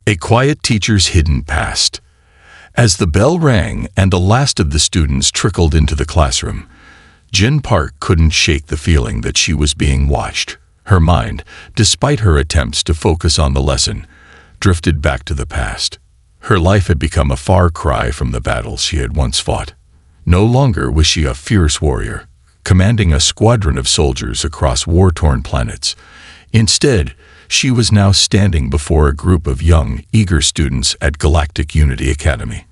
A quiet teacher's hidden past. As the bell rang and the last of the students trickled into the classroom, Jin Park couldn't shake the feeling that she was being watched. Her mind, despite her attempts to focus on the lesson, drifted back to the past. Her life had become a far cry from the battles she had once fought. No longer was she a fierce warrior, commanding a squadron of soldiers across war-torn planets. Instead, she was now standing before a group of young, eager students at Galactic Unity Academy.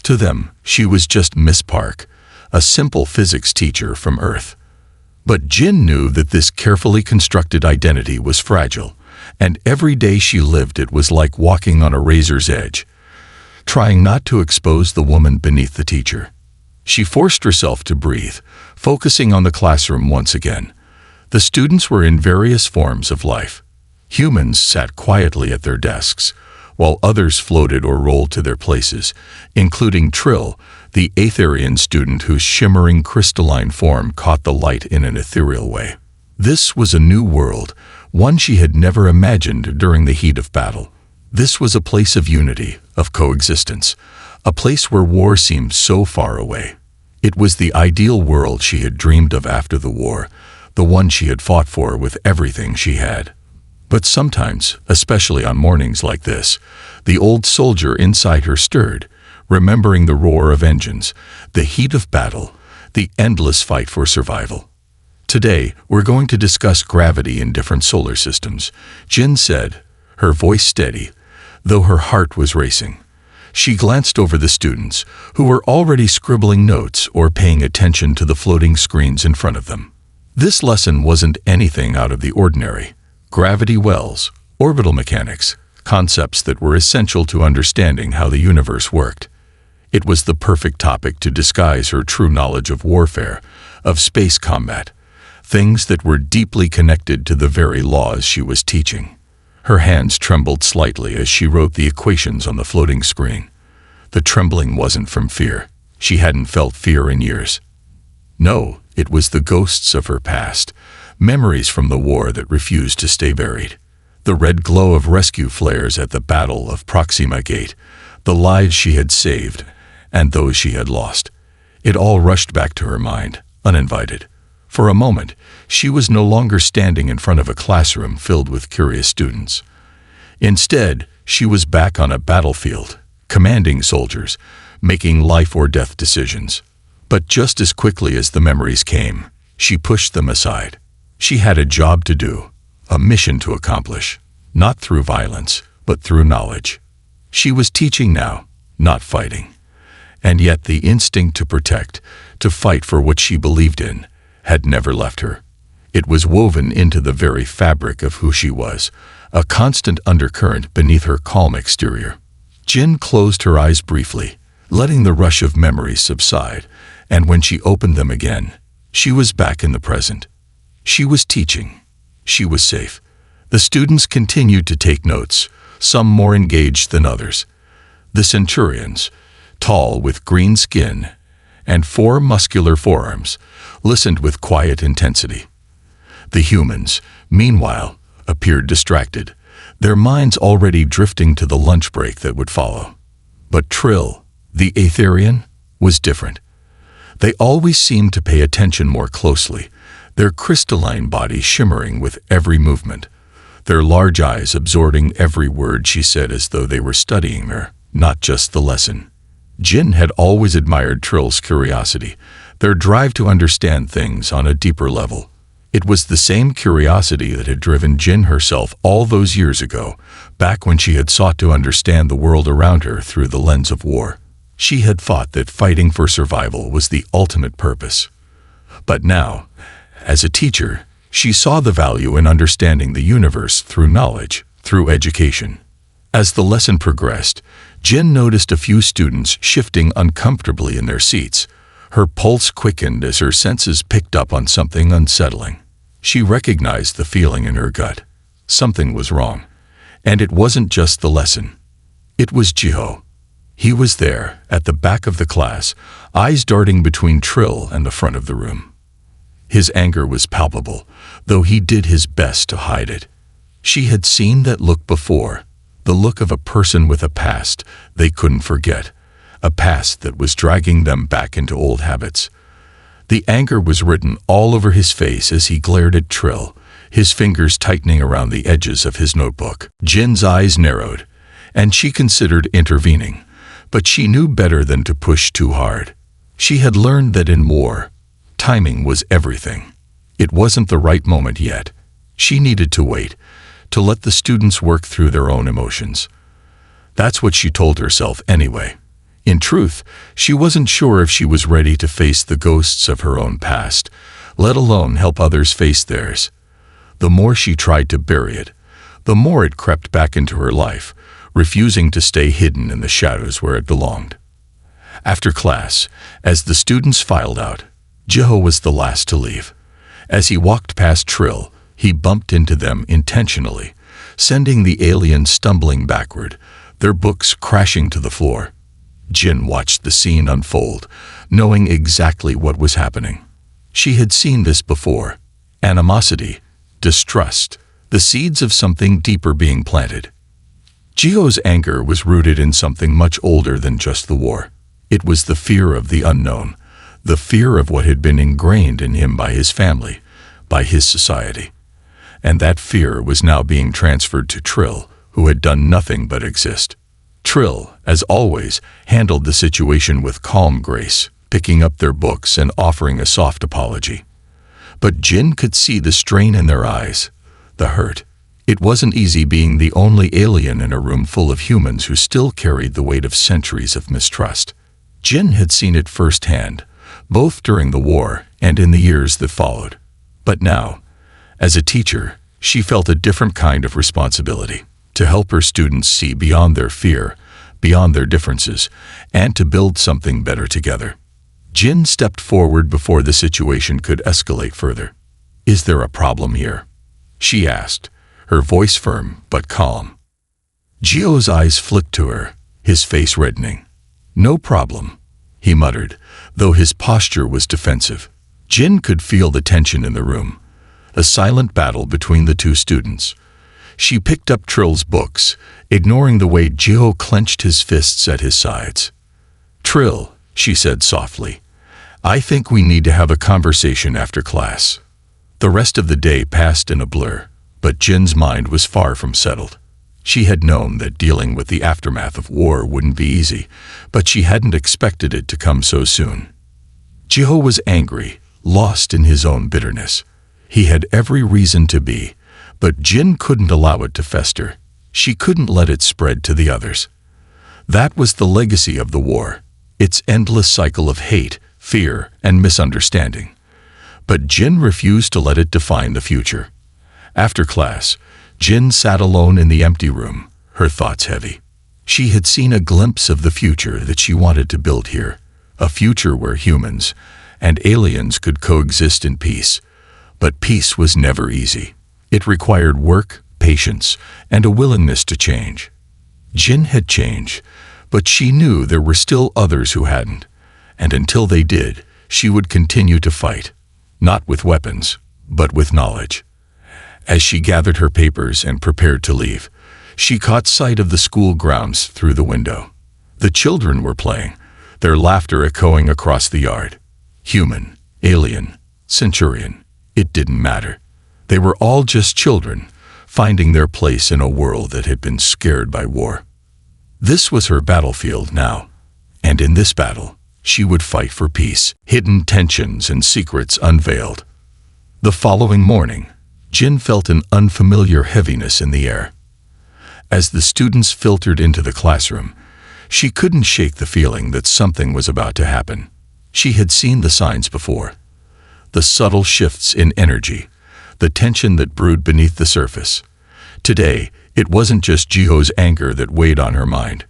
To them, she was just Miss Park, a simple physics teacher from Earth. But Jin knew that this carefully constructed identity was fragile, and every day she lived it was like walking on a razor's edge, trying not to expose the woman beneath the teacher. She forced herself to breathe, focusing on the classroom once again. The students were in various forms of life. Humans sat quietly at their desks, while others floated or rolled to their places, including Trill, the Aetherian student whose shimmering crystalline form caught the light in an ethereal way. This was a new world, one she had never imagined during the heat of battle. This was a place of unity, of coexistence, a place where war seemed so far away. It was the ideal world she had dreamed of after the war, the one she had fought for with everything she had. But sometimes, especially on mornings like this, the old soldier inside her stirred, remembering the roar of engines, the heat of battle, the endless fight for survival. Today, we're going to discuss gravity in different solar systems, Jin said, her voice steady, though her heart was racing. She glanced over the students, who were already scribbling notes or paying attention to the floating screens in front of them. This lesson wasn't anything out of the ordinary. Gravity wells, orbital mechanics, concepts that were essential to understanding how the universe worked. It was the perfect topic to disguise her true knowledge of warfare, of space combat, things that were deeply connected to the very laws she was teaching. Her hands trembled slightly as she wrote the equations on the floating screen. The trembling wasn't from fear. She hadn't felt fear in years. No, it was the ghosts of her past, memories from the war that refused to stay buried. The red glow of rescue flares at the Battle of Proxima Gate, the lives she had saved, and those she had lost. It all rushed back to her mind, uninvited. For a moment, she was no longer standing in front of a classroom filled with curious students. Instead, she was back on a battlefield, commanding soldiers, making life or death decisions. But just as quickly as the memories came, she pushed them aside. She had a job to do, a mission to accomplish, not through violence, but through knowledge. She was teaching now, not fighting. And yet the instinct to protect, to fight for what she believed in, had never left her. It was woven into the very fabric of who she was, a constant undercurrent beneath her calm exterior. Jin closed her eyes briefly, letting the rush of memories subside, and when she opened them again, she was back in the present. She was teaching. She was safe. The students continued to take notes, some more engaged than others. The centurions, tall with green skin and 4 muscular forearms, listened with quiet intensity. The humans, meanwhile, appeared distracted, their minds already drifting to the lunch break that would follow. But Trill, the Aetherian, was different. They always seemed to pay attention more closely, their crystalline body shimmering with every movement, their large eyes absorbing every word she said as though they were studying her, not just the lesson. Jin had always admired Trill's curiosity, their drive to understand things on a deeper level. It was the same curiosity that had driven Jin herself all those years ago, back when she had sought to understand the world around her through the lens of war. She had thought that fighting for survival was the ultimate purpose. But now, as a teacher, she saw the value in understanding the universe through knowledge, through education. As the lesson progressed, Jin noticed a few students shifting uncomfortably in their seats. Her pulse quickened as her senses picked up on something unsettling. She recognized the feeling in her gut. Something was wrong. And it wasn't just the lesson. It was Jiho. He was there, at the back of the class, eyes darting between Trill and the front of the room. His anger was palpable, though he did his best to hide it. She had seen that look before, the look of a person with a past they couldn't forget, a past that was dragging them back into old habits. The anger was written all over his face as he glared at Trill, his fingers tightening around the edges of his notebook. Jin's eyes narrowed, and she considered intervening, but she knew better than to push too hard. She had learned that in war, timing was everything. It wasn't the right moment yet. She needed to wait, to let the students work through their own emotions. That's what she told herself anyway. In truth, she wasn't sure if she was ready to face the ghosts of her own past, let alone help others face theirs. The more she tried to bury it, the more it crept back into her life, refusing to stay hidden in the shadows where it belonged. After class, as the students filed out, Jiho was the last to leave. As he walked past Trill, he bumped into them intentionally, sending the aliens stumbling backward, their books crashing to the floor. Jin watched the scene unfold, knowing exactly what was happening. She had seen this before: animosity, distrust, the seeds of something deeper being planted. Jiho's anger was rooted in something much older than just the war. It was the fear of the unknown, the fear of what had been ingrained in him by his family, by his society. And that fear was now being transferred to Trill, who had done nothing but exist. Trill, as always, handled the situation with calm grace, picking up their books and offering a soft apology. But Jin could see the strain in their eyes, the hurt. It wasn't easy being the only alien in a room full of humans who still carried the weight of centuries of mistrust. Jin had seen it firsthand, both during the war and in the years that followed. But now, as a teacher, she felt a different kind of responsibility, to help her students see beyond their fear, beyond their differences, and to build something better together. Jin stepped forward before the situation could escalate further. "Is there a problem here?" she asked, her voice firm but calm. Jiho's eyes flicked to her, his face reddening. "No problem," he muttered, though his posture was defensive. Jin could feel the tension in the room, a silent battle between the two students. She picked up Trill's books, ignoring the way Jiho clenched his fists at his sides. "Trill," she said softly, "I think we need to have a conversation after class." The rest of the day passed in a blur, but Jin's mind was far from settled. She had known that dealing with the aftermath of war wouldn't be easy, but she hadn't expected it to come so soon. Jiho was angry, lost in his own bitterness. He had every reason to be, but Jin couldn't allow it to fester. She couldn't let it spread to the others. That was the legacy of the war, its endless cycle of hate, fear, and misunderstanding. But Jin refused to let it define the future. After class, Jin sat alone in the empty room, her thoughts heavy. She had seen a glimpse of the future that she wanted to build here, a future where humans and aliens could coexist in peace. But peace was never easy. It required work, patience, and a willingness to change. Jin had changed, but she knew there were still others who hadn't, and until they did, she would continue to fight, not with weapons, but with knowledge. As she gathered her papers and prepared to leave, she caught sight of the school grounds through the window. The children were playing, their laughter echoing across the yard. Human, alien, centurion, it didn't matter. They were all just children, finding their place in a world that had been scared by war. This was her battlefield now, and in this battle, she would fight for peace, hidden tensions and secrets unveiled. The following morning, Jin felt an unfamiliar heaviness in the air. As the students filtered into the classroom, she couldn't shake the feeling that something was about to happen. She had seen the signs before. The subtle shifts in energy, the tension that brewed beneath the surface. Today, it wasn't just Jiho's anger that weighed on her mind.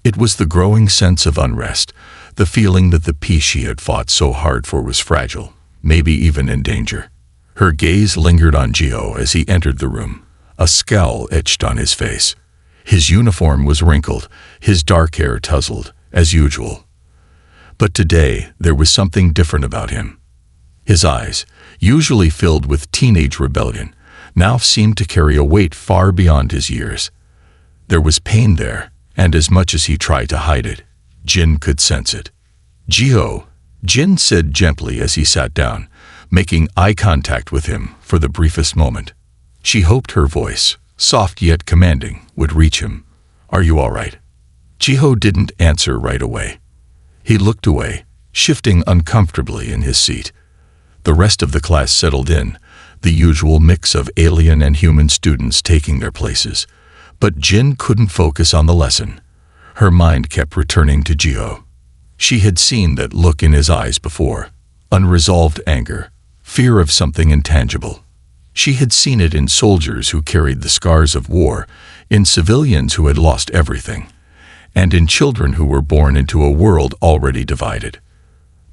It was the growing sense of unrest, the feeling that the peace she had fought so hard for was fragile, maybe even in danger. Her gaze lingered on Jiho as he entered the room, a scowl etched on his face. His uniform was wrinkled, his dark hair tousled, as usual. But today, there was something different about him. His eyes, usually filled with teenage rebellion, now seemed to carry a weight far beyond his years. There was pain there, and as much as he tried to hide it, Jin could sense it. "Jiho," Jin said gently as he sat down, making eye contact with him for the briefest moment. She hoped her voice, soft yet commanding, would reach him. "Are you all right?" Jiho didn't answer right away. He looked away, shifting uncomfortably in his seat. The rest of the class settled in, the usual mix of alien and human students taking their places. But Jin couldn't focus on the lesson. Her mind kept returning to Jiho. She had seen that look in his eyes before, unresolved anger, fear of something intangible. She had seen it in soldiers who carried the scars of war, in civilians who had lost everything, and in children who were born into a world already divided.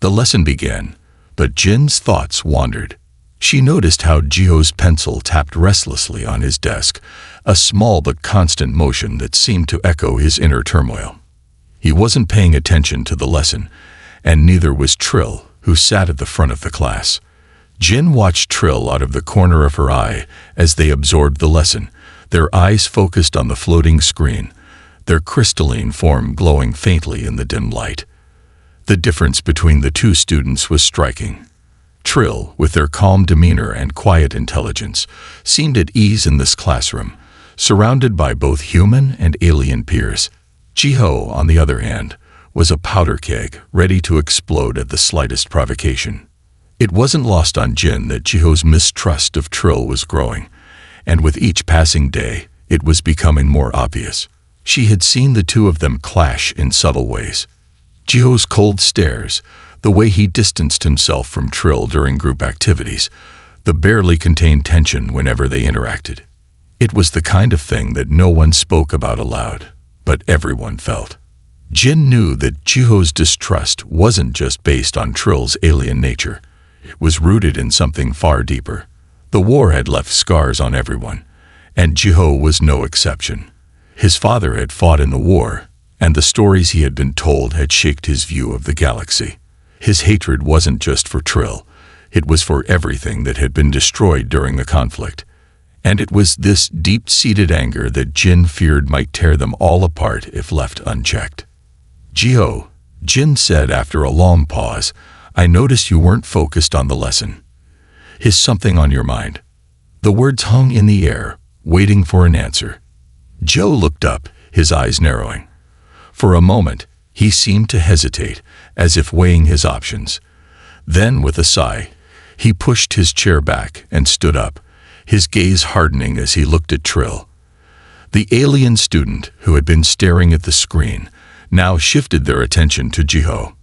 The lesson began, but Jin's thoughts wandered. She noticed how Jiho's pencil tapped restlessly on his desk, a small but constant motion that seemed to echo his inner turmoil. He wasn't paying attention to the lesson, and neither was Trill, who sat at the front of the class. Jin watched Trill out of the corner of her eye as they absorbed the lesson, their eyes focused on the floating screen, their crystalline form glowing faintly in the dim light. The difference between the two students was striking. Trill, with their calm demeanor and quiet intelligence, seemed at ease in this classroom, surrounded by both human and alien peers. Jiho, on the other hand, was a powder keg, ready to explode at the slightest provocation. It wasn't lost on Jin that Jiho's mistrust of Trill was growing, and with each passing day, it was becoming more obvious. She had seen the two of them clash in subtle ways. Jiho's cold stares, the way he distanced himself from Trill during group activities, the barely contained tension whenever they interacted. It was the kind of thing that no one spoke about aloud, but everyone felt. Jin knew that Jiho's distrust wasn't just based on Trill's alien nature. It was rooted in something far deeper. The war had left scars on everyone, and Jiho was no exception. His father had fought in the war, and the stories he had been told had shaped his view of the galaxy. His hatred wasn't just for Trill, it was for everything that had been destroyed during the conflict. And it was this deep-seated anger that Jin feared might tear them all apart if left unchecked. "Jiho," Jin said after a long pause, "I noticed you weren't focused on the lesson. Is something on your mind?" The words hung in the air, waiting for an answer. Jiho looked up, his eyes narrowing. For a moment, he seemed to hesitate, as if weighing his options. Then, with a sigh, he pushed his chair back and stood up, his gaze hardening as he looked at Trill. The alien student, who had been staring at the screen, now shifted their attention to Jiho.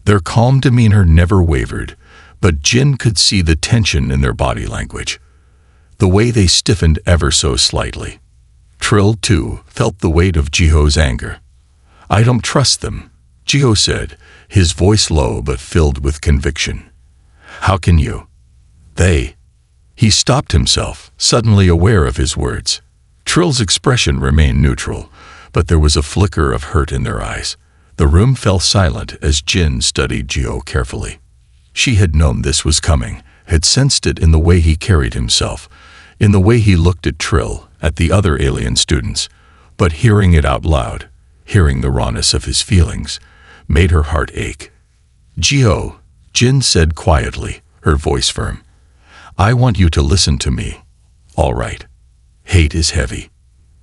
Their calm demeanor never wavered, but Jin could see the tension in their body language, the way they stiffened ever so slightly. Trill, too, felt the weight of Jiho's anger. "I don't trust them," Jiho said, his voice low but filled with conviction. "How can you?" "They." He stopped himself, suddenly aware of his words. Trill's expression remained neutral, but there was a flicker of hurt in their eyes. The room fell silent as Jin studied Jiho carefully. She had known this was coming, had sensed it in the way he carried himself, in the way he looked at Trill, at the other alien students, but hearing it out loud, hearing the rawness of his feelings, made her heart ache. "Jiho," Jin said quietly, her voice firm. "I want you to listen to me. All right. Hate is heavy.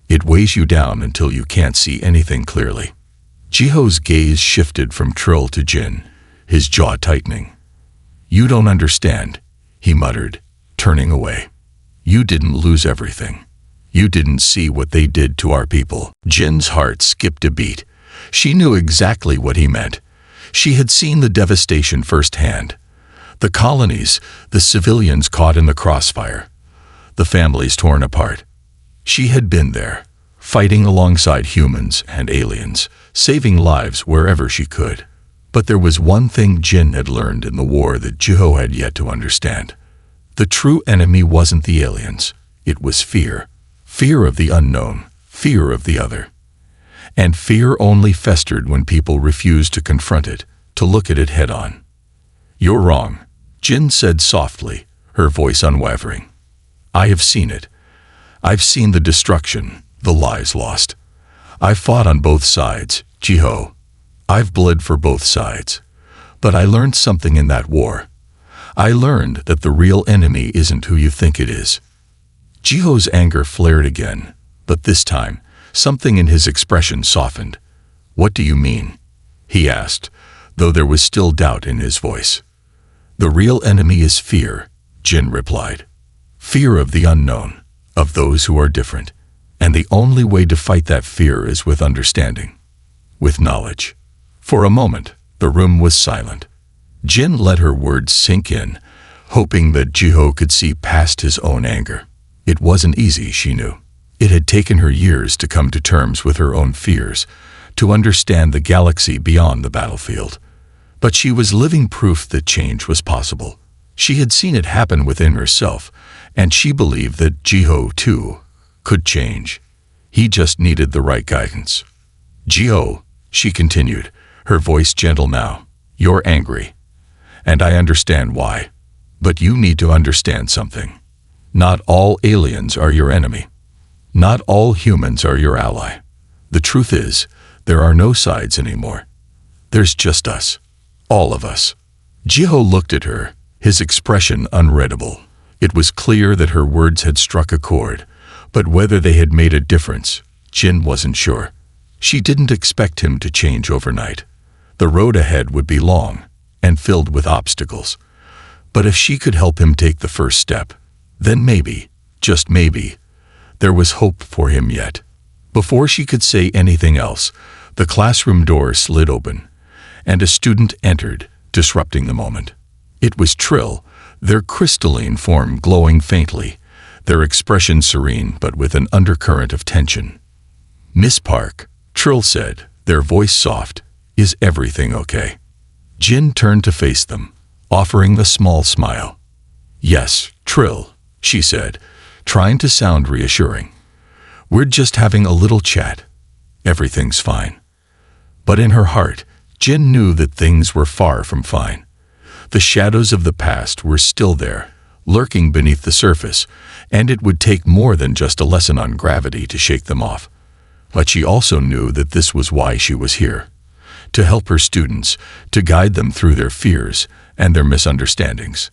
It weighs you down until you can't see anything clearly." Jiho's gaze shifted from Trill to Jin, his jaw tightening. "You don't understand," he muttered, turning away. "You didn't lose everything. You didn't see what they did to our people." Jin's heart skipped a beat. She knew exactly what he meant. She had seen the devastation firsthand. The colonies, the civilians caught in the crossfire, the families torn apart. She had been there, fighting alongside humans and aliens, saving lives wherever she could. But there was one thing Jin had learned in the war that Jiho had yet to understand. The true enemy wasn't the aliens. It was fear. Fear of the unknown, fear of the other. And fear only festered when people refused to confront it, to look at it head-on. "You're wrong," Jin said softly, her voice unwavering. "I have seen it. I've seen the destruction, the lives lost. I fought on both sides, Jiho. I've bled for both sides. But I learned something in that war. I learned that the real enemy isn't who you think it is. Jiho's anger flared again, but this time, something in his expression softened. What do you mean? He asked, though there was still doubt in his voice. The real enemy is fear, Jin replied. Fear of the unknown, of those who are different. And the only way to fight that fear is with understanding, with knowledge. For a moment, the room was silent. Jin let her words sink in, hoping that Jiho could see past his own anger. It wasn't easy, she knew. It had taken her years to come to terms with her own fears, to understand the galaxy beyond the battlefield. But she was living proof that change was possible. She had seen it happen within herself, and she believed that Jiho, too, could change. He just needed the right guidance. Jiho, she continued, her voice gentle now, you're angry. And I understand why. But you need to understand something. Not all aliens are your enemy. Not all humans are your ally. The truth is, there are no sides anymore. There's just us. All of us. Jiho looked at her, his expression unreadable. It was clear that her words had struck a chord, but whether they had made a difference, Jin wasn't sure. She didn't expect him to change overnight. The road ahead would be long and filled with obstacles. But if she could help him take the first step, then maybe, just maybe, there was hope for him yet. Before she could say anything else, the classroom door slid open, and a student entered, disrupting the moment. It was Trill, their crystalline form glowing faintly, their expression serene but with an undercurrent of tension. Miss Park, Trill said, their voice soft, is everything okay? Jin turned to face them, offering a small smile. Yes, Trill, she said, trying to sound reassuring. We're just having a little chat. Everything's fine. But in her heart, Jin knew that things were far from fine. The shadows of the past were still there, lurking beneath the surface, and it would take more than just a lesson on gravity to shake them off. But she also knew that this was why she was here. To help her students, to guide them through their fears and their misunderstandings.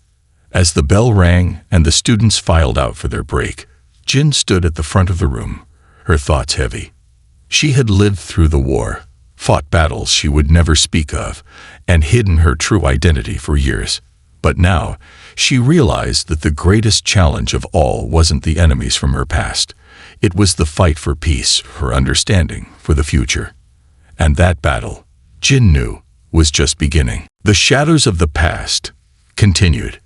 As the bell rang and the students filed out for their break, Jin stood at the front of the room, her thoughts heavy. She had lived through the war, fought battles she would never speak of, and hidden her true identity for years. But now, she realized that the greatest challenge of all wasn't the enemies from her past. It was the fight for peace, for understanding, for the future. And that battle, Jin knew, was just beginning. The shadows of the past continued.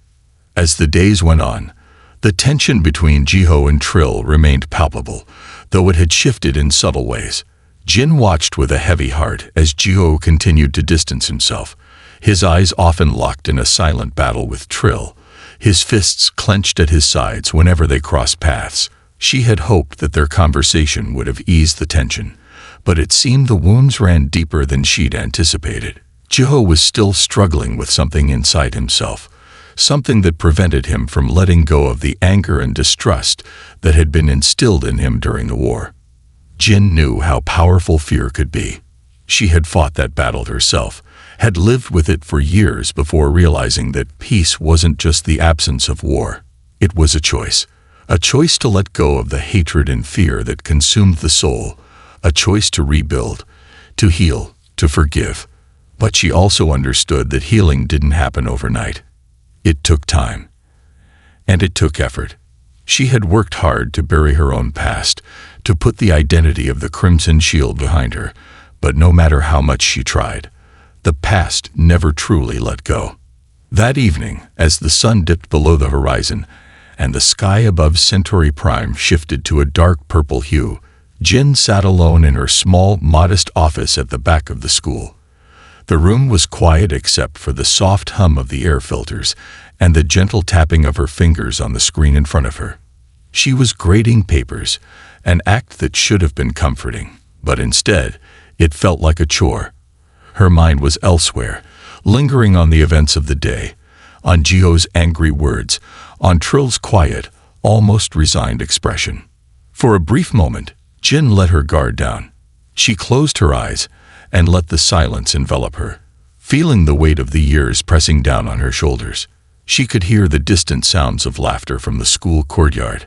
As the days went on, the tension between Jiho and Trill remained palpable, though it had shifted in subtle ways. Jin watched with a heavy heart as Jiho continued to distance himself, his eyes often locked in a silent battle with Trill, his fists clenched at his sides whenever they crossed paths. She had hoped that their conversation would have eased the tension, but it seemed the wounds ran deeper than she'd anticipated. Jiho was still struggling with something inside himself, something that prevented him from letting go of the anger and distrust that had been instilled in him during the war. Jin knew how powerful fear could be. She had fought that battle herself, had lived with it for years before realizing that peace wasn't just the absence of war. It was a choice to let go of the hatred and fear that consumed the soul, a choice to rebuild, to heal, to forgive. But she also understood that healing didn't happen overnight. It took time. And it took effort. She had worked hard to bury her own past, to put the identity of the Crimson Shield behind her, but no matter how much she tried, the past never truly let go. That evening, as the sun dipped below the horizon, and the sky above Centauri Prime shifted to a dark purple hue, Jin sat alone in her small, modest office at the back of the school. The room was quiet except for the soft hum of the air filters and the gentle tapping of her fingers on the screen in front of her. She was grading papers, an act that should have been comforting, but instead, it felt like a chore. Her mind was elsewhere, lingering on the events of the day, on Jiho's angry words, on Trill's quiet, almost resigned expression. For a brief moment, Jin let her guard down. She closed her eyes and let the silence envelop her. Feeling the weight of the years pressing down on her shoulders, she could hear the distant sounds of laughter from the school courtyard,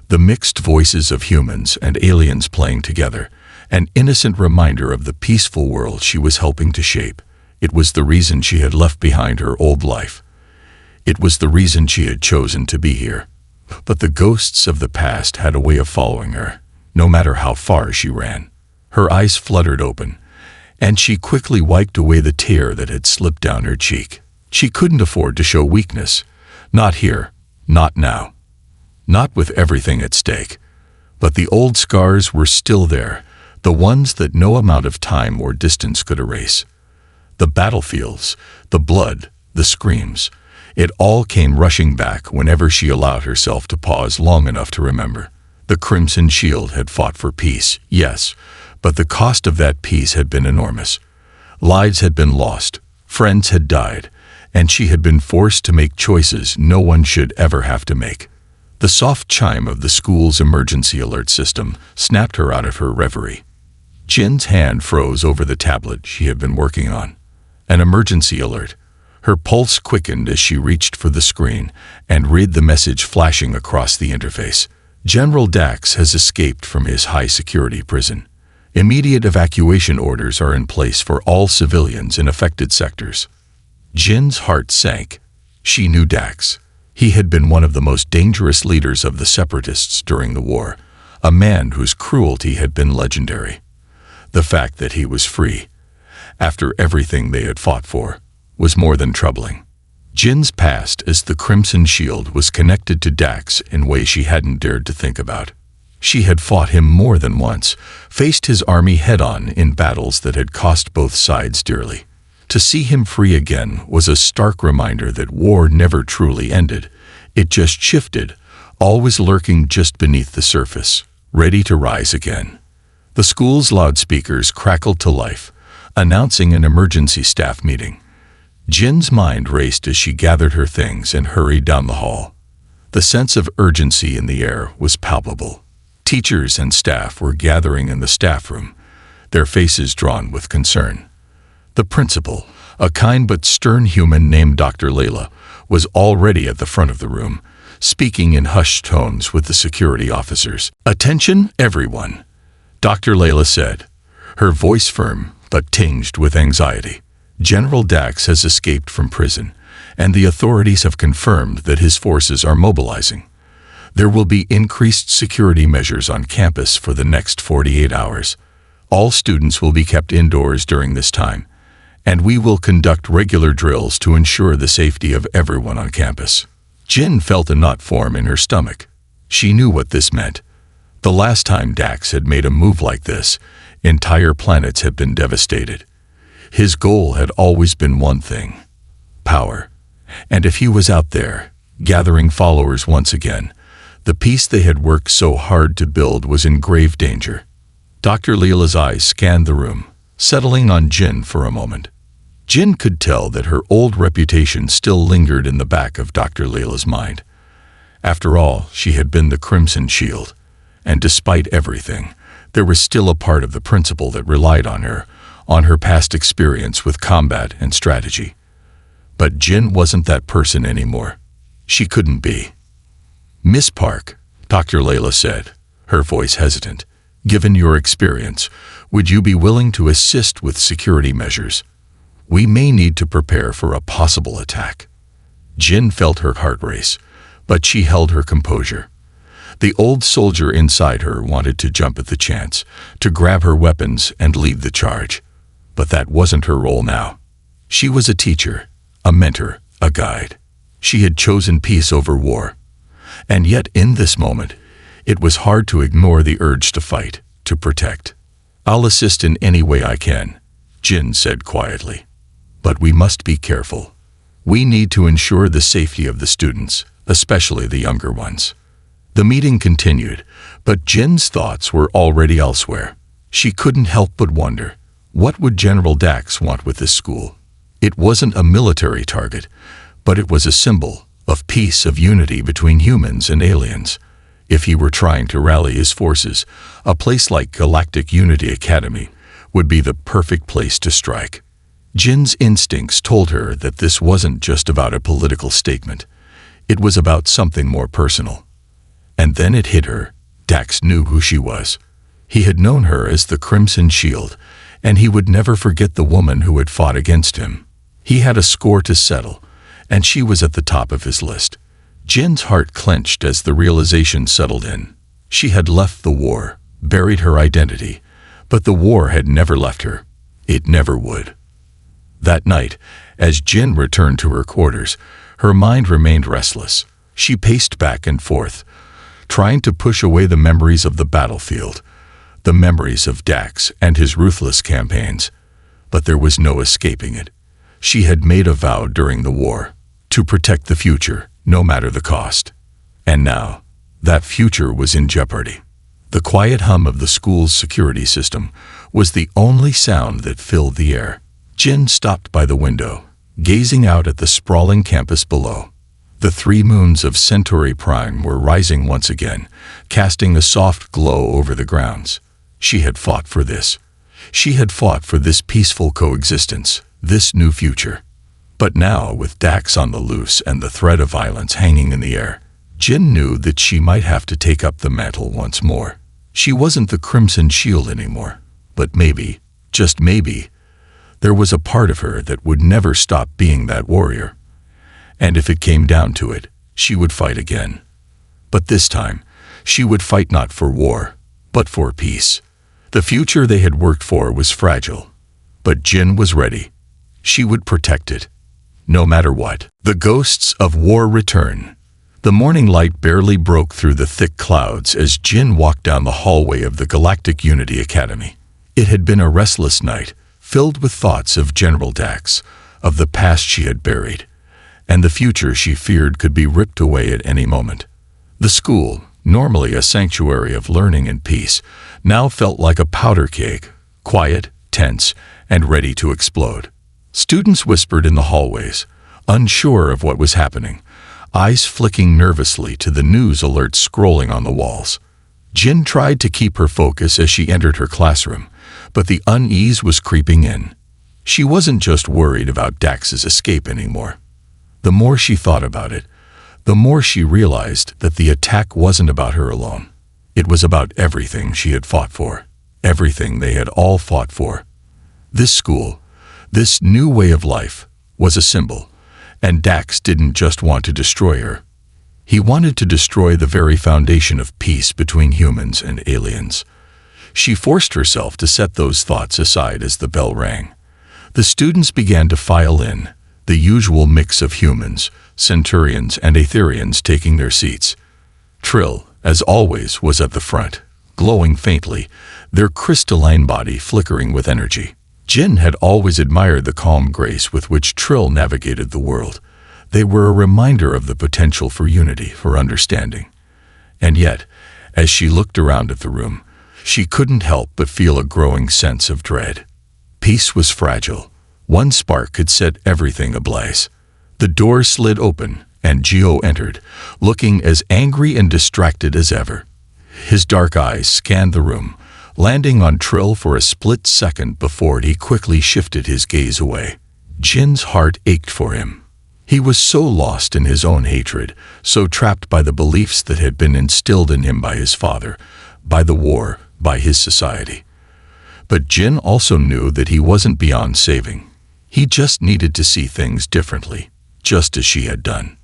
the mixed voices of humans and aliens playing together, an innocent reminder of the peaceful world she was helping to shape. It was the reason she had left behind her old life. It was the reason she had chosen to be here. But the ghosts of the past had a way of following her, no matter how far she ran. Her eyes fluttered open, and she quickly wiped away the tear that had slipped down her cheek. She couldn't afford to show weakness. Not here, not now, not with everything at stake. But the old scars were still there, the ones that no amount of time or distance could erase. The battlefields, the blood, the screams, it all came rushing back whenever she allowed herself to pause long enough to remember. The Crimson Shield had fought for peace, yes, but the cost of that peace had been enormous. Lives had been lost, friends had died, and she had been forced to make choices no one should ever have to make. The soft chime of the school's emergency alert system snapped her out of her reverie. Jin's hand froze over the tablet she had been working on. An emergency alert. Her pulse quickened as she reached for the screen and read the message flashing across the interface. General Dax has escaped from his high-security prison. Immediate evacuation orders are in place for all civilians in affected sectors. Jin's heart sank. She knew Dax. He had been one of the most dangerous leaders of the Separatists during the war, a man whose cruelty had been legendary. The fact that he was free, after everything they had fought for, was more than troubling. Jin's past as the Crimson Shield was connected to Dax in ways she hadn't dared to think about. She had fought him more than once, faced his army head-on in battles that had cost both sides dearly. To see him free again was a stark reminder that war never truly ended. It just shifted, always lurking just beneath the surface, ready to rise again. The school's loudspeakers crackled to life, announcing an emergency staff meeting. Jin's mind raced as she gathered her things and hurried down the hall. The sense of urgency in the air was palpable. Teachers and staff were gathering in the staff room, their faces drawn with concern. The principal, a kind but stern human named Dr. Layla, was already at the front of the room, speaking in hushed tones with the security officers. "Attention, everyone," Dr. Layla said, her voice firm but tinged with anxiety. "General Dax has escaped from prison, and the authorities have confirmed that his forces are mobilizing. There will be increased security measures on campus for the next 48 hours. All students will be kept indoors during this time, and we will conduct regular drills to ensure the safety of everyone on campus." Jin felt a knot form in her stomach. She knew what this meant. The last time Dax had made a move like this, entire planets had been devastated. His goal had always been one thing: power. And if he was out there, gathering followers once again, the peace they had worked so hard to build was in grave danger. Dr. Leila's eyes scanned the room, settling on Jin for a moment. Jin could tell that her old reputation still lingered in the back of Dr. Leila's mind. After all, she had been the Crimson Shield, and despite everything, there was still a part of the principle that relied on her past experience with combat and strategy. But Jin wasn't that person anymore. She couldn't be. "Miss Park," Dr. Layla said, her voice hesitant, "given your experience, would you be willing to assist with security measures? We may need to prepare for a possible attack." Jin felt her heart race, but she held her composure. The old soldier inside her wanted to jump at the chance, to grab her weapons and lead the charge. But that wasn't her role now. She was a teacher, a mentor, a guide. She had chosen peace over war. And yet in this moment, it was hard to ignore the urge to fight, to protect. "I'll assist in any way I can," Jin said quietly. "But we must be careful. We need to ensure the safety of the students, especially the younger ones." The meeting continued, but Jin's thoughts were already elsewhere. She couldn't help but wonder, what would General Dax want with this school? It wasn't a military target, but it was a symbol of peace, of unity between humans and aliens. If he were trying to rally his forces, a place like Galactic Unity Academy would be the perfect place to strike. Jin's instincts told her that this wasn't just about a political statement. It was about something more personal. And then it hit her. Dax knew who she was. He had known her as the Crimson Shield, and he would never forget the woman who had fought against him. He had a score to settle, and she was at the top of his list. Jin's heart clenched as the realization settled in. She had left the war, buried her identity, but the war had never left her. It never would. That night, as Jin returned to her quarters, her mind remained restless. She paced back and forth, trying to push away the memories of the battlefield, the memories of Dax and his ruthless campaigns. But there was no escaping it. She had made a vow during the war to protect the future, no matter the cost. And now, that future was in jeopardy. The quiet hum of the school's security system was the only sound that filled the air. Jin stopped by the window, gazing out at the sprawling campus below. The 3 moons of Centauri Prime were rising once again, casting a soft glow over the grounds. She had fought for this. She had fought for this peaceful coexistence, this new future. But now, with Dax on the loose and the threat of violence hanging in the air, Jin knew that she might have to take up the mantle once more. She wasn't the Crimson Shield anymore, but maybe, just maybe, there was a part of her that would never stop being that warrior. And if it came down to it, she would fight again. But this time, she would fight not for war, but for peace. The future they had worked for was fragile, but Jin was ready. She would protect it, no matter what. The ghosts of war return. The morning light barely broke through the thick clouds as Jin walked down the hallway of the Galactic Unity Academy. It had been a restless night, filled with thoughts of General Dax, of the past she had buried, and the future she feared could be ripped away at any moment. The school, normally a sanctuary of learning and peace, now felt like a powder keg, quiet, tense, and ready to explode. Students whispered in the hallways, unsure of what was happening, eyes flicking nervously to the news alerts scrolling on the walls. Jin tried to keep her focus as she entered her classroom, but the unease was creeping in. She wasn't just worried about Dax's escape anymore. The more she thought about it, the more she realized that the attack wasn't about her alone. It was about everything she had fought for, everything they had all fought for. This school, this new way of life, was a symbol, and Dax didn't just want to destroy her. He wanted to destroy the very foundation of peace between humans and aliens. She forced herself to set those thoughts aside as the bell rang. The students began to file in, the usual mix of humans, Centaurians, and Aetherians taking their seats. Trill, as always, was at the front, glowing faintly, their crystalline body flickering with energy. Jin had always admired the calm grace with which Trill navigated the world. They were a reminder of the potential for unity, for understanding. And yet, as she looked around at the room, she couldn't help but feel a growing sense of dread. Peace was fragile. One spark could set everything ablaze. The door slid open, and Geo entered, looking as angry and distracted as ever. His dark eyes scanned the room, landing on Trill for a split second before he quickly shifted his gaze away. Jin's heart ached for him. He was so lost in his own hatred, so trapped by the beliefs that had been instilled in him by his father, by the war, by his society. But Jin also knew that he wasn't beyond saving. He just needed to see things differently, just as she had done.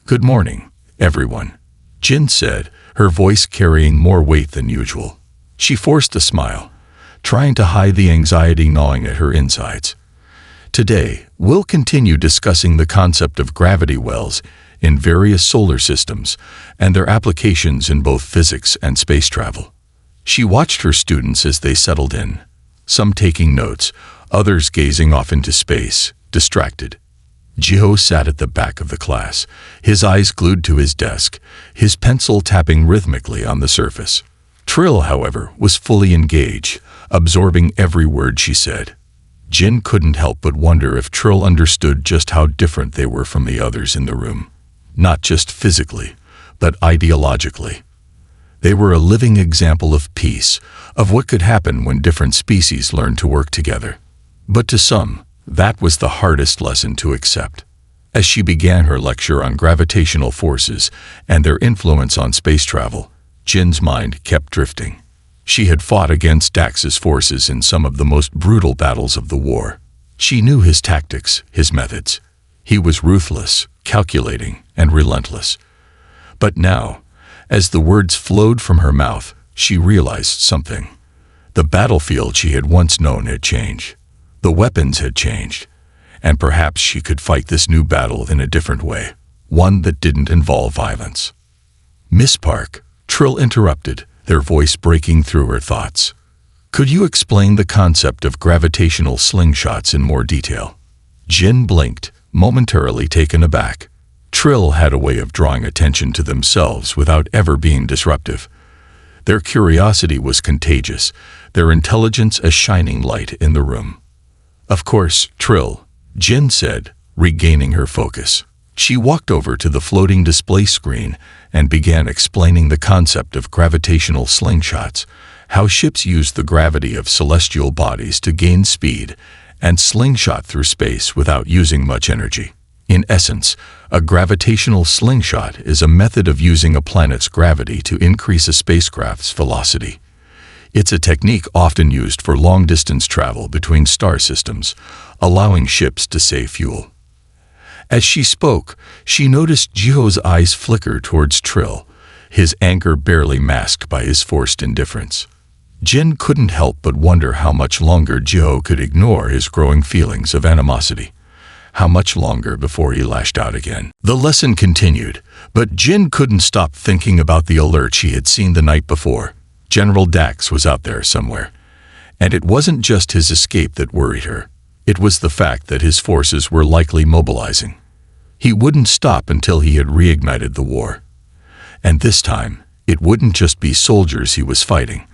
"Good morning, everyone," Jin said, her voice carrying more weight than usual. She forced a smile, trying to hide the anxiety gnawing at her insides. "Today, we'll continue discussing the concept of gravity wells in various solar systems and their applications in both physics and space travel." She watched her students as they settled in, some taking notes, others gazing off into space, distracted. Jiho sat at the back of the class, his eyes glued to his desk, his pencil tapping rhythmically on the surface. Trill, however, was fully engaged, absorbing every word she said. Jin couldn't help but wonder if Trill understood just how different they were from the others in the room. Not just physically, but ideologically. They were a living example of peace, of what could happen when different species learned to work together. But to some, that was the hardest lesson to accept. As she began her lecture on gravitational forces and their influence on space travel, Jin's mind kept drifting. She had fought against Dax's forces in some of the most brutal battles of the war. She knew his tactics, his methods. He was ruthless, calculating, and relentless. But now, as the words flowed from her mouth, she realized something. The battlefield she had once known had changed. The weapons had changed. And perhaps she could fight this new battle in a different way, one that didn't involve violence. "Miss Park," Trill interrupted, their voice breaking through her thoughts. "Could you explain the concept of gravitational slingshots in more detail?" Jin blinked, momentarily taken aback. Trill had a way of drawing attention to themselves without ever being disruptive. Their curiosity was contagious, their intelligence a shining light in the room. "Of course, Trill," Jin said, regaining her focus. She walked over to the floating display screen and began explaining the concept of gravitational slingshots, how ships use the gravity of celestial bodies to gain speed and slingshot through space without using much energy. In essence, a gravitational slingshot is a method of using a planet's gravity to increase a spacecraft's velocity. It's a technique often used for long-distance travel between star systems, allowing ships to save fuel. As she spoke, she noticed Jiho's eyes flicker towards Trill, his anger barely masked by his forced indifference. Jin couldn't help but wonder how much longer Jiho could ignore his growing feelings of animosity. How much longer before he lashed out again? The lesson continued, but Jin couldn't stop thinking about the alert she had seen the night before. General Dax was out there somewhere. And it wasn't just his escape that worried her. It was the fact that his forces were likely mobilizing. He wouldn't stop until he had reignited the war. And this time, it wouldn't just be soldiers he was fighting.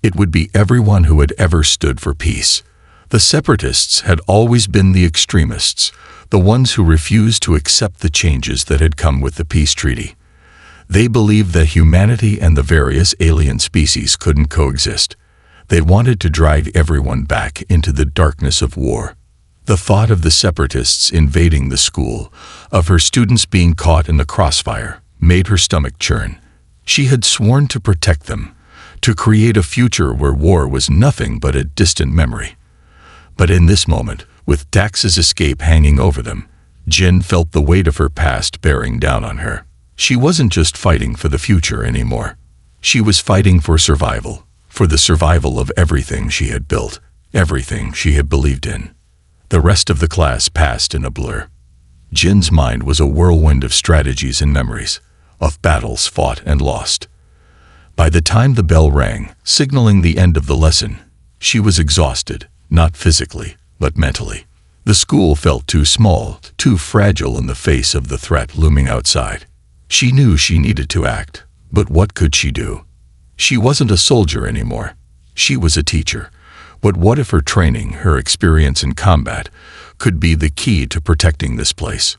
It would be everyone who had ever stood for peace. The separatists had always been the extremists, the ones who refused to accept the changes that had come with the peace treaty. They believed that humanity and the various alien species couldn't coexist. They wanted to drive everyone back into the darkness of war. The thought of the separatists invading the school, of her students being caught in the crossfire, made her stomach churn. She had sworn to protect them, to create a future where war was nothing but a distant memory. But in this moment, with Dax's escape hanging over them, Jin felt the weight of her past bearing down on her. She wasn't just fighting for the future anymore. She was fighting for survival, for the survival of everything she had built, everything she had believed in. The rest of the class passed in a blur. Jin's mind was a whirlwind of strategies and memories, of battles fought and lost. By the time the bell rang, signaling the end of the lesson, she was exhausted, not physically, but mentally. The school felt too small, too fragile in the face of the threat looming outside. She knew she needed to act, but what could she do? She wasn't a soldier anymore. She was a teacher. But what if her training, her experience in combat, could be the key to protecting this place?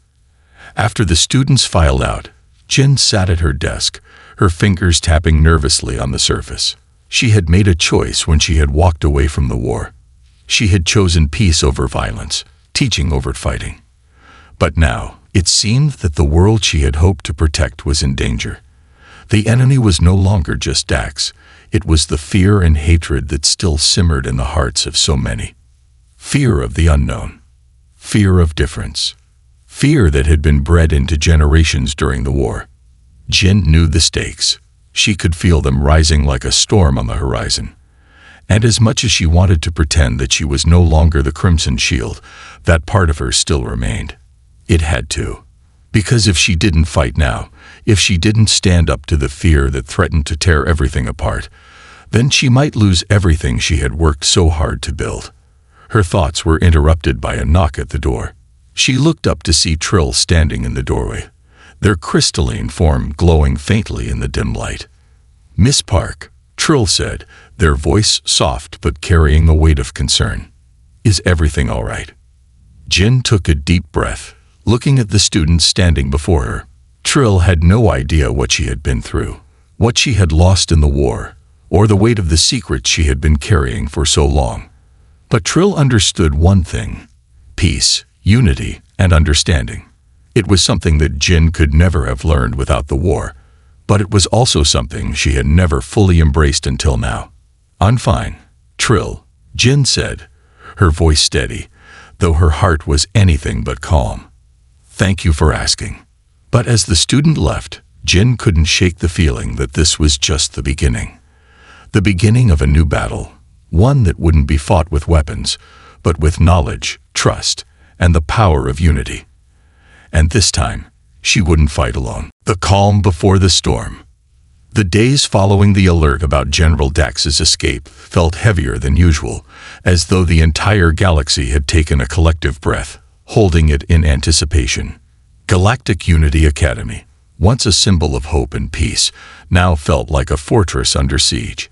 After the students filed out, Jin sat at her desk, her fingers tapping nervously on the surface. She had made a choice when she had walked away from the war. She had chosen peace over violence, teaching over fighting. But now, it seemed that the world she had hoped to protect was in danger. The enemy was no longer just Dax. It was the fear and hatred that still simmered in the hearts of so many. Fear of the unknown. Fear of difference. Fear that had been bred into generations during the war. Jin knew the stakes. She could feel them rising like a storm on the horizon. And as much as she wanted to pretend that she was no longer the Crimson Shield, that part of her still remained. It had to. Because if she didn't fight now, if she didn't stand up to the fear that threatened to tear everything apart, then she might lose everything she had worked so hard to build. Her thoughts were interrupted by a knock at the door. She looked up to see Trill standing in the doorway, their crystalline form glowing faintly in the dim light. "Miss Park," Trill said, their voice soft but carrying a weight of concern. "Is everything all right?" Jin took a deep breath, looking at the student standing before her. Trill had no idea what she had been through, what she had lost in the war, or the weight of the secret she had been carrying for so long. But Trill understood one thing: peace, unity, and understanding. It was something that Jin could never have learned without the war, but it was also something she had never fully embraced until now. "I'm fine, Trill," Jin said, her voice steady, though her heart was anything but calm. "Thank you for asking." But as the student left, Jin couldn't shake the feeling that this was just the beginning. The beginning of a new battle, one that wouldn't be fought with weapons, but with knowledge, trust, and the power of unity. And this time, she wouldn't fight alone. The calm before the storm. The days following the alert about General Dax's escape felt heavier than usual, as though the entire galaxy had taken a collective breath, holding it in anticipation. Galactic Unity Academy, once a symbol of hope and peace, now felt like a fortress under siege.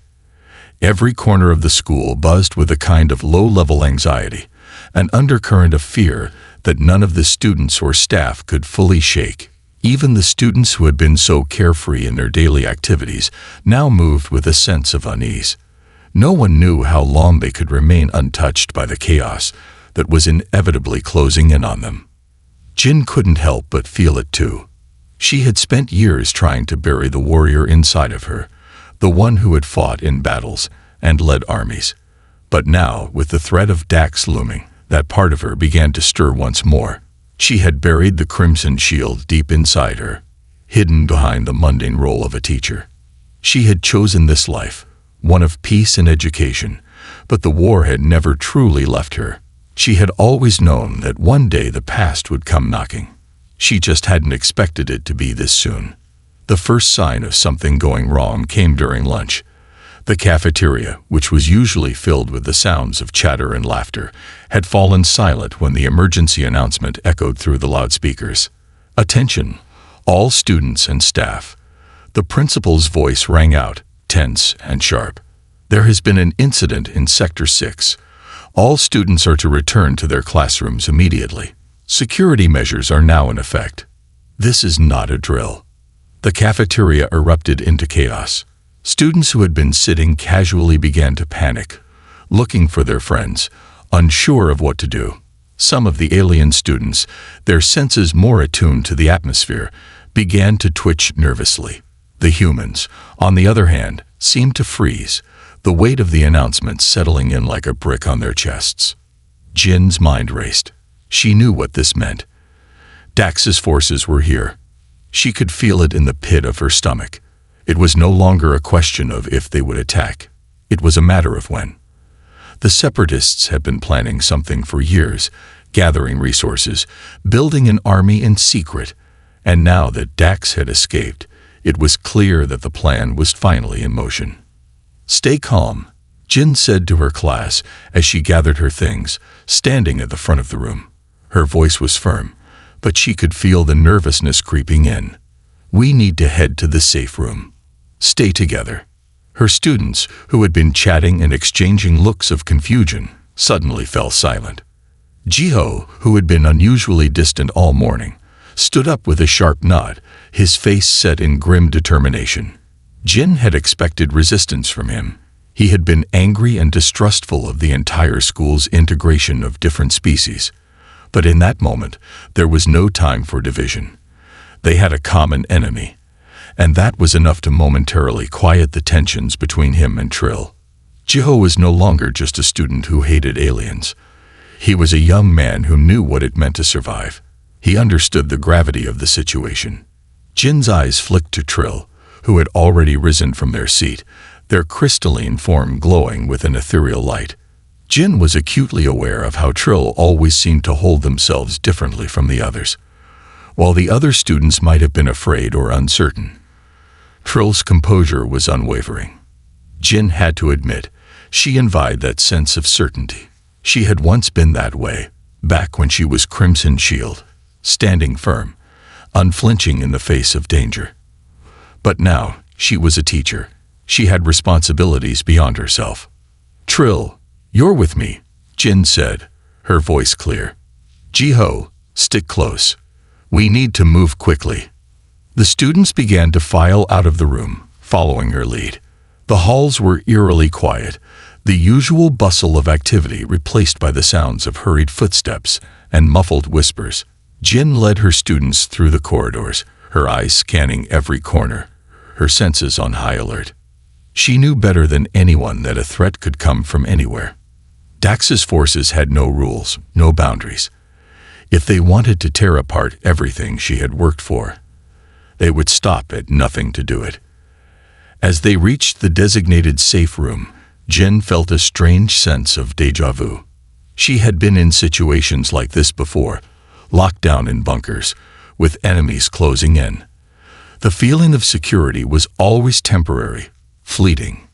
Every corner of the school buzzed with a kind of low-level anxiety, an undercurrent of fear that none of the students or staff could fully shake. Even the students who had been so carefree in their daily activities now moved with a sense of unease. No one knew how long they could remain untouched by the chaos that was inevitably closing in on them. Jin couldn't help but feel it too. She had spent years trying to bury the warrior inside of her, the one who had fought in battles and led armies. But now, with the threat of Dax looming, that part of her began to stir once more. She had buried the crimson shield deep inside her, hidden behind the mundane role of a teacher. She had chosen this life, one of peace and education, but the war had never truly left her. She had always known that one day the past would come knocking. She just hadn't expected it to be this soon. The first sign of something going wrong came during lunch. The cafeteria, which was usually filled with the sounds of chatter and laughter, had fallen silent when the emergency announcement echoed through the loudspeakers. "Attention, all students and staff." The principal's voice rang out, tense and sharp. "There has been an incident in Sector 6. All students are to return to their classrooms immediately. Security measures are now in effect." This is not a drill. The cafeteria erupted into chaos. Students who had been sitting casually began to panic, looking for their friends, unsure of what to do. Some of the alien students, their senses more attuned to the atmosphere, began to twitch nervously. The humans, on the other hand, seemed to freeze, the weight of the announcement settling in like a brick on their chests. Jin's mind raced. She knew what this meant. Dax's forces were here. She could feel it in the pit of her stomach. It was no longer a question of if they would attack. It was a matter of when. The Separatists had been planning something for years, gathering resources, building an army in secret, and now that Dax had escaped, it was clear that the plan was finally in motion. "Stay calm," Jin said to her class as she gathered her things, standing at the front of the room. Her voice was firm, but she could feel the nervousness creeping in. "We need to head to the safe room. Stay together." Her students, who had been chatting and exchanging looks of confusion, suddenly fell silent. Jiho, who had been unusually distant all morning, stood up with a sharp nod, his face set in grim determination. Jin had expected resistance from him. He had been angry and distrustful of the entire school's integration of different species. But in that moment, there was no time for division. They had a common enemy, and that was enough to momentarily quiet the tensions between him and Trill. Jiho was no longer just a student who hated aliens. He was a young man who knew what it meant to survive. He understood the gravity of the situation. Jin's eyes flicked to Trill, who had already risen from their seat, their crystalline form glowing with an ethereal light. Jin was acutely aware of how Trill always seemed to hold themselves differently from the others. While the other students might have been afraid or uncertain, Trill's composure was unwavering. Jin had to admit, she envied that sense of certainty. She had once been that way, back when she was Crimson Shield, standing firm, unflinching in the face of danger. But now, she was a teacher. She had responsibilities beyond herself. "Trill, you're with me," Jin said, her voice clear. "Jiho, stick close. We need to move quickly." The students began to file out of the room, following her lead. The halls were eerily quiet, the usual bustle of activity replaced by the sounds of hurried footsteps and muffled whispers. Jin led her students through the corridors, her eyes scanning every corner, her senses on high alert. She knew better than anyone that a threat could come from anywhere. Dax's forces had no rules, no boundaries. If they wanted to tear apart everything she had worked for, they would stop at nothing to do it. As they reached the designated safe room, Jin felt a strange sense of déjà vu. She had been in situations like this before, locked down in bunkers, with enemies closing in. The feeling of security was always temporary, fleeting.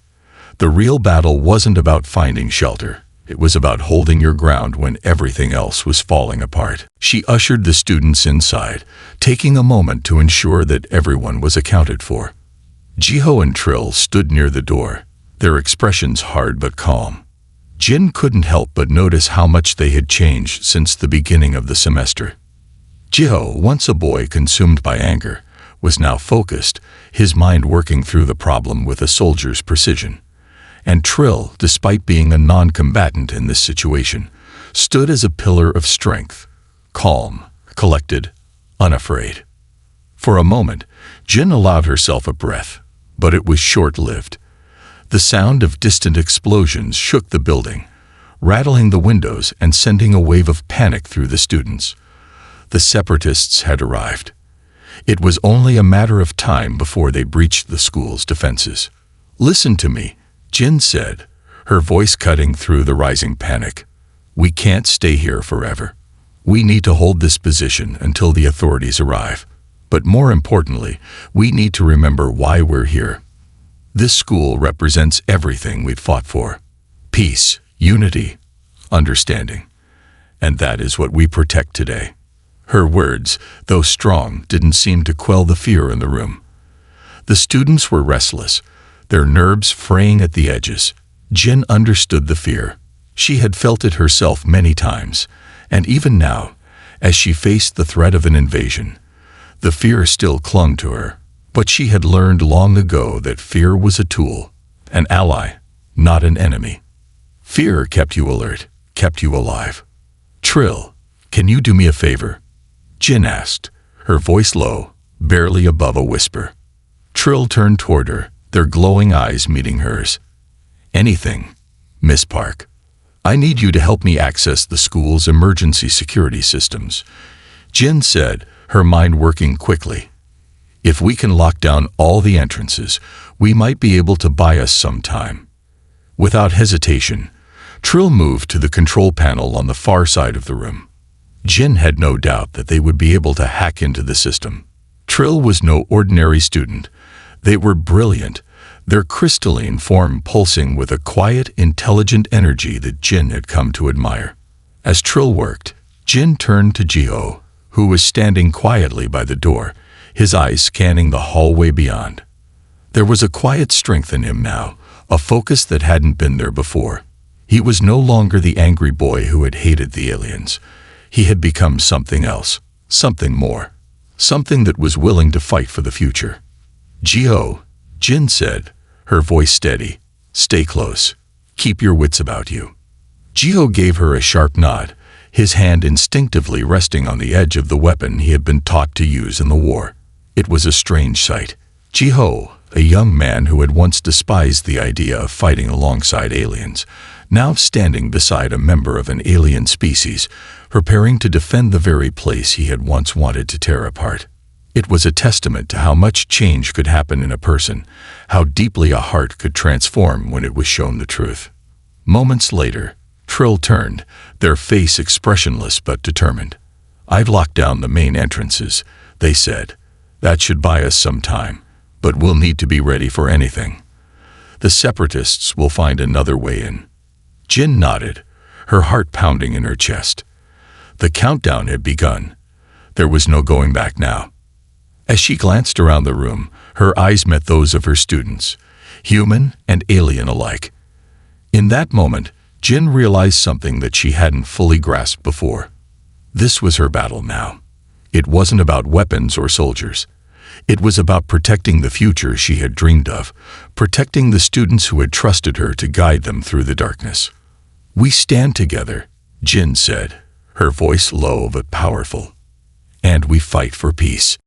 The real battle wasn't about finding shelter. It was about holding your ground when everything else was falling apart. She ushered the students inside, taking a moment to ensure that everyone was accounted for. Jiho and Trill stood near the door, their expressions hard but calm. Jin couldn't help but notice how much they had changed since the beginning of the semester. Jiho, once a boy consumed by anger, was now focused, his mind working through the problem with a soldier's precision. And Trill, despite being a non-combatant in this situation, stood as a pillar of strength, calm, collected, unafraid. For a moment, Jin allowed herself a breath, but it was short-lived. The sound of distant explosions shook the building, rattling the windows and sending a wave of panic through the students. The separatists had arrived. It was only a matter of time before they breached the school's defenses. "Listen to me," Jin said, her voice cutting through the rising panic. "We can't stay here forever. We need to hold this position until the authorities arrive. But more importantly, we need to remember why we're here. This school represents everything we've fought for. Peace, unity, understanding. And that is what we protect today." Her words, though strong, didn't seem to quell the fear in the room. The students were restless, their nerves fraying at the edges. Jin understood the fear. She had felt it herself many times, and even now, as she faced the threat of an invasion, the fear still clung to her. But she had learned long ago that fear was a tool, an ally, not an enemy. Fear kept you alert, kept you alive. "Trill, can you do me a favor?" Jin asked, her voice low, barely above a whisper. Trill turned toward her, their glowing eyes meeting hers. "Anything, Miss Park. I need you to help me access the school's emergency security systems," Jin said, her mind working quickly. "If we can lock down all the entrances, we might be able to buy us some time." Without hesitation, Trill moved to the control panel on the far side of the room. Jin had no doubt that they would be able to hack into the system. Trill was no ordinary student. They were brilliant, their crystalline form pulsing with a quiet, intelligent energy that Jin had come to admire. As Trill worked, Jin turned to Jiho, who was standing quietly by the door, his eyes scanning the hallway beyond. There was a quiet strength in him now, a focus that hadn't been there before. He was no longer the angry boy who had hated the aliens. He had become something else, something more, something that was willing to fight for the future. "Jiho," Jin said, her voice steady, "stay close. Keep your wits about you." Jiho gave her a sharp nod, his hand instinctively resting on the edge of the weapon he had been taught to use in the war. It was a strange sight. Jiho, a young man who had once despised the idea of fighting alongside aliens, now standing beside a member of an alien species, preparing to defend the very place he had once wanted to tear apart. It was a testament to how much change could happen in a person, how deeply a heart could transform when it was shown the truth. Moments later, Trill turned, their face expressionless but determined. "I've locked down the main entrances," they said. "That should buy us some time, but we'll need to be ready for anything. The separatists will find another way in." Jin nodded, her heart pounding in her chest. The countdown had begun. There was no going back now. As she glanced around the room, her eyes met those of her students, human and alien alike. In that moment, Jin realized something that she hadn't fully grasped before. This was her battle now. It wasn't about weapons or soldiers. It was about protecting the future she had dreamed of, protecting the students who had trusted her to guide them through the darkness. "We stand together," Jin said, her voice low but powerful. "And we fight for peace."